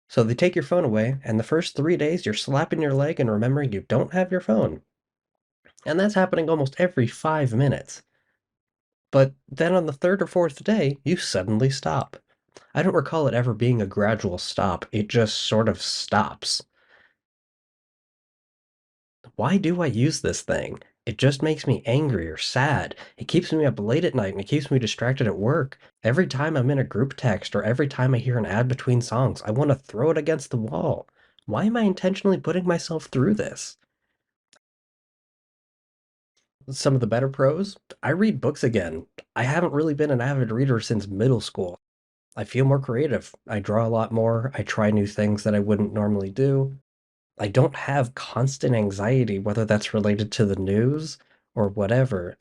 So they take your phone away, and the first 3 days you're slapping your leg and remembering you don't have your phone. And that's happening almost every 5 minutes. But then on the third or fourth day, you suddenly stop. I don't recall it ever being a gradual stop, it just sort of stops. Why do I use this thing? It just makes me angry or sad. It keeps me up late at night and it keeps me distracted at work. Every time I'm in a group text or every time I hear an ad between songs, I want to throw it against the wall. Why am I intentionally putting myself through this? Some of the better pros? I read books again. I haven't really been an avid reader since middle school. I feel more creative. I draw a lot more. I try new things that I wouldn't normally do. I don't have constant anxiety, whether that's related to the news or whatever.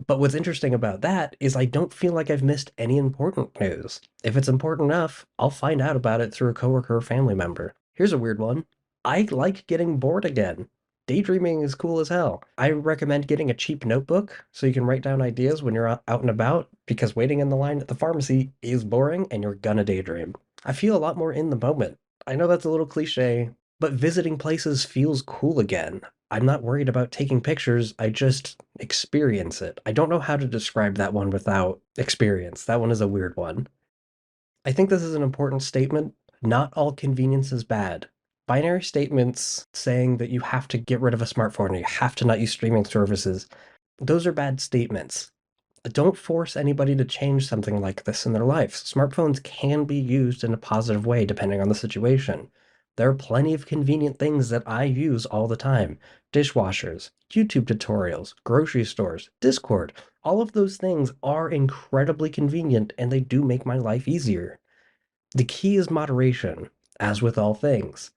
But what's interesting about that is I don't feel like I've missed any important news. If it's important enough, I'll find out about it through a coworker or family member. Here's a weird one. I like getting bored again. Daydreaming is cool as hell. I recommend getting a cheap notebook so you can write down ideas when you're out and about because waiting in the line at the pharmacy is boring and you're gonna daydream. I feel a lot more in the moment. I know that's a little cliche, but visiting places feels cool again. I'm not worried about taking pictures, I just experience it. I don't know how to describe that one without experience. That one is a weird one. I think this is an important statement. Not all convenience is bad. Binary statements saying that you have to get rid of a smartphone or you have to not use streaming services, those are bad statements. Don't force anybody to change something like this in their life. Smartphones can be used in a positive way depending on the situation. There are plenty of convenient things that I use all the time. Dishwashers, YouTube tutorials, grocery stores, Discord. All of those things are incredibly convenient and they do make my life easier. The key is moderation, as with all things.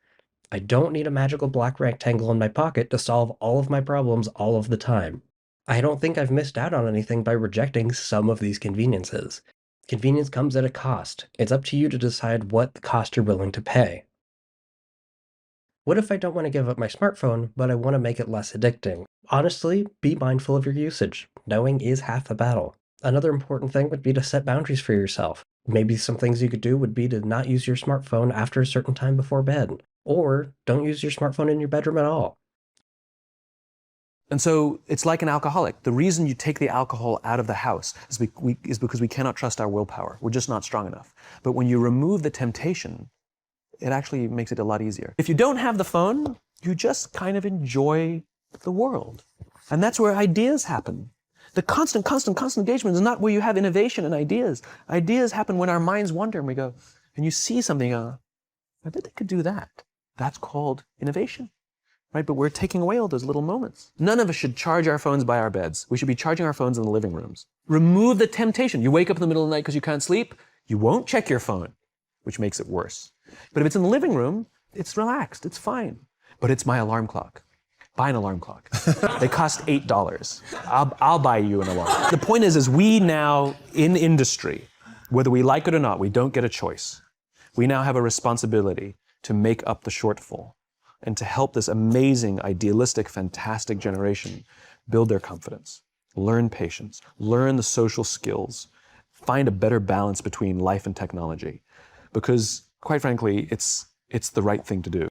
I don't need a magical black rectangle in my pocket to solve all of my problems all of the time. I don't think I've missed out on anything by rejecting some of these conveniences. Convenience comes at a cost. It's up to you to decide what cost you're willing to pay. What if I don't want to give up my smartphone, but I want to make it less addicting? Honestly, be mindful of your usage. Knowing is half the battle. Another important thing would be to set boundaries for yourself. Maybe some things you could do would be to not use your smartphone after a certain time before bed, or don't use your smartphone in your bedroom at all. And so it's like an alcoholic. The reason you take the alcohol out of the house is because we cannot trust our willpower. We're just not strong enough. But when you remove the temptation, it actually makes it a lot easier. If you don't have the phone, you just kind of enjoy the world. And that's where ideas happen. The constant engagement is not where you have innovation and ideas. Ideas happen when our minds wander and we go, and you see something, I bet they could do that. That's called innovation. Right? But we're taking away all those little moments. None of us should charge our phones by our beds. We should be charging our phones in the living rooms. Remove the temptation. You wake up in the middle of the night because you can't sleep, you won't check your phone, which makes it worse. But if it's in the living room, it's relaxed, it's fine. But it's my alarm clock. Buy an alarm clock. They cost $8. I'll buy you an alarm. The point is we now, in industry, whether we like it or not, we don't get a choice. We now have a responsibility to make up the shortfall and to help this amazing, idealistic, fantastic generation build their confidence, learn patience, learn the social skills, find a better balance between life and technology. Because, quite frankly, it's the right thing to do.